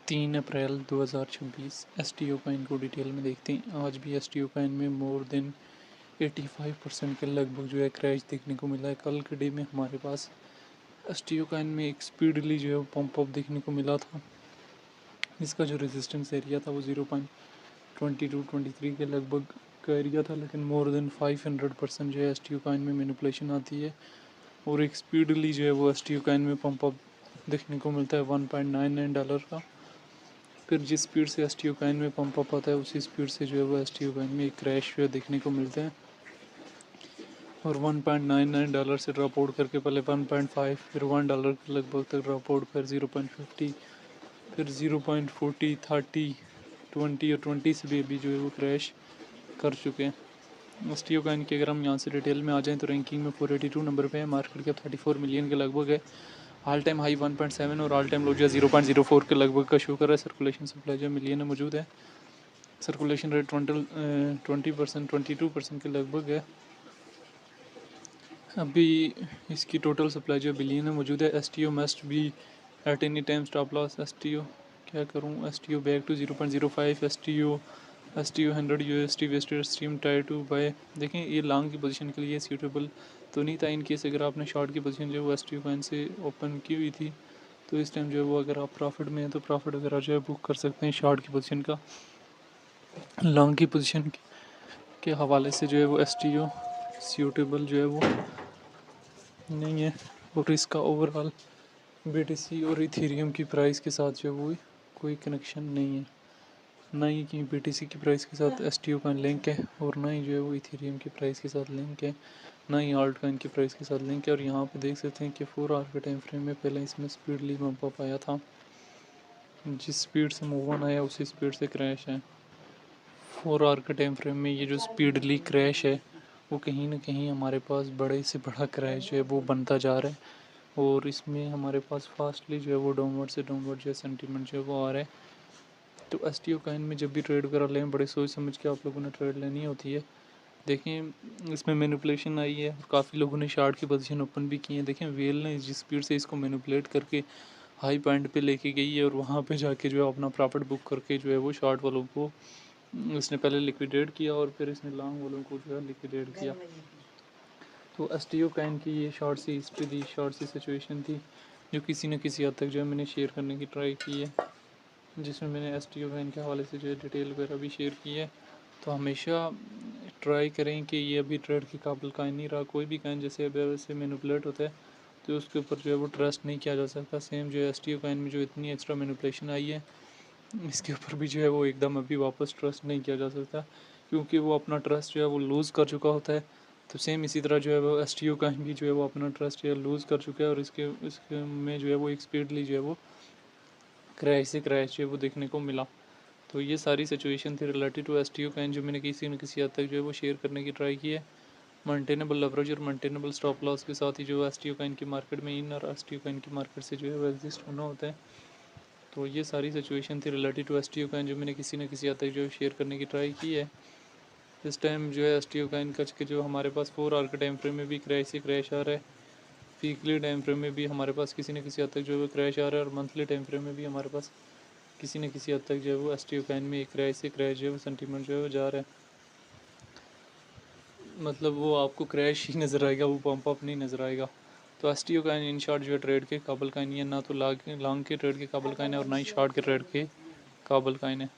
3 अप्रैल 2026 S T O coin को detail में देखते हैं। आज भी एस टी ओ कॉइन में मोर देन 85% के लगभग जो है क्रैश देखने को मिला है। कल के डे में हमारे पास एस टी ओ कॉइन में एक स्पीडली जो है वो पंप अप देखने को मिला था। इसका जो रेजिस्टेंस एरिया था वो 0.22-23 के लगभग का एरिया था, लेकिन मोर देन 500% जो है एस टी ओ कॉइन में मैनिपुलेशन आती है और एक स्पीडली जो है वो एस टी ओ कॉइन में पंप अप देखने को मिलता है $1.99 का। फिर जिस स्पीड से एस टी ओ कॉइन में पंप अप आता है उसी स्पीड से जो है वो एस टी ओ कॉइन में एक क्रैश जो है देखने को मिलते हैं और $1.99 से ड्रॉप आउट करके पहले 1.5 फिर $1 के लगभग तक ड्रॉप आउट, फिर 0.50, फिर 0.40, 30, 20 और 20 से भी अभी जो है वो क्रैश कर चुके हैं। एस टी ओ कॉइन की अगर हम यहाँ से डिटेल में आ जाएँ तो रैंकिंग में 482 नंबर पे है, मार्केट कैप 34 मिलियन के लगभग है, ऑल टाइम हाई 1.7 और ऑल टाइम लो जो है 0.04 के लगभग का शो कर रहा है। सर्कुलेशन सप्लाई जो मिलियन में मौजूद है, सर्कुलेशन रेट 20% 22% के लगभग है। अभी इसकी टोटल सप्लाई जो बिलियन में मौजूद है। S T O must be at any time stop loss. S T O क्या करूँ, S T O back to 0.05, S T O 100 USD wasted stream tyre to buy. देखें ये लॉन्ग की position के लिए सूटेबल तो नहीं था। इन केस अगर आपने शॉर्ट की पोजीशन जो है वो एस टी ओ कॉइन से ओपन की हुई थी तो इस टाइम जो है वो अगर आप प्रॉफिट में हैं तो प्रॉफिट वगैरह जो है बुक कर सकते हैं शॉर्ट की पोजीशन का। लॉन्ग की पोजीशन के हवाले से जो है वो एस टी ओ सूटेबल जो है वो नहीं है और इसका ओवरऑल BTC और इथेरियम की प्राइस के साथ जो है वो कोई कनेक्शन नहीं है। ना ही कि BTC की प्राइस के साथ एस टी ओ का लिंक है और ना ही जो है वो इथेरियम की प्राइस के साथ लिंक है, ना ही आल्ट कॉइन की प्राइस के साथ लिंक है। और यहाँ पे देख सकते हैं कि 4 आवर के टाइम फ्रेम में पहले इसमें स्पीडली बम्प अप आया था, जिस स्पीड से मूव ऑन आया उसी स्पीड से क्रैश है। 4 आवर के टाइम फ्रेम में ये जो स्पीडली क्रैश है वो कहीं ना कहीं हमारे पास बड़े से बड़ा क्रैश जो है वो बनता जा रहा है और इसमें हमारे पास फास्टली जो है वो डाउनवर्ड से डाउनवर्ड जो है सेंटीमेंट जो है वो आ रहा है। तो एस टी ओ कॉइन में जब भी ट्रेड वगैरह लें बड़े सोच समझ के आप लोगों ने ट्रेड लेनी होती है। देखें इसमें मैनिपुलेशन आई है और काफ़ी लोगों ने शार्ट की पोजीशन ओपन भी की है। देखें वेल ने जिस स्पीड से इसको मैनिपुलेट करके हाई पॉइंट पे लेके गई है और वहाँ पे जाके जो है अपना प्रॉफिट बुक करके जो है वो शॉर्ट वालों को इसने पहले लिक्विडेट किया और फिर इसने लॉन्ग वालों को जो है लिक्विडेट किया। तो एस टी ओ कॉइन की ये शॉर्ट सी हिस्ट्री थी, शॉर्ट सी सिचुएशन थी जो किसी न किसी हद तक जो है मैंने शेयर करने की ट्राई की है, जिसमें मैंने एस टी ओ कॉइन के हवाले से जो है डिटेल वगैरह भी शेयर की है। तो हमेशा ट्राई करें कि ये अभी ट्रेड के काबिल कॉइन नहीं रहा। कोई भी कॉइन जैसे अभी वैसे मैनिपुलेट होता है तो उसके ऊपर जो है वो ट्रस्ट नहीं किया जा सकता। सेम जो है एस टी ओ कॉइन में जो इतनी एक्स्ट्रा मैनिपुलेशन आई है इसके ऊपर भी जो है वो एकदम अभी वापस ट्रस्ट नहीं किया जा सकता, क्योंकि वो अपना ट्रस्ट जो है वो लूज़ कर चुका होता है। तो सेम इसी तरह जो है वो एस टी ओ कॉइन भी जो है वो अपना ट्रस्ट जो है लूज़ कर चुका है और इसके में जो है वो एक स्पीडली जो है वो क्रैश से क्रैश जो है वो देखने को मिला। तो ये सारी सिचुएशन थी related to S T O coin जो मैंने किसी न किसी हद तक जो है वो शेयर करने की ट्राई की है। मेंटेनेबल लेवरेज और मेंटेनेबल स्टॉप लॉस के साथ ही जो एस टी ओ कॉइन की मार्केट में इन और एस टी ओ कॉइन की मार्केट से जो है वो एग्जिस्ट होना होता है। तो ये सारी सिचुएशन थी related to S T O coin जो मैंने किसी न किसी हद तक जो है शेयर करने की ट्राई की है। इस टाइम जो है एस टी ओ कॉइन का जो हमारे पास 4 आवर के टाइम फ्रेम में भी क्रैश से क्रैश आ रहा है, वीकली टाइम फ्रेम में भी हमारे पास किसी न किसी हद तक जो है क्रैश आ रहा है और मंथली टाइम फ्रेम में भी हमारे पास किसी न किसी हद तक जो है वो एस टी ओ कॉइन में एक क्रैश से क्रैश जो है वो सेंटीमेंट जो है वो जा रहा है। मतलब वो आपको क्रैश ही नज़र आएगा, वो पंप अप नहीं नज़र आएगा। तो S T O coin in short जो है ट्रेड के काबिल का नहीं है, ना तो लॉन्ग के ट्रेड के काबिल का है और ना ही शॉर्ट के ट्रेड के काबिल का है।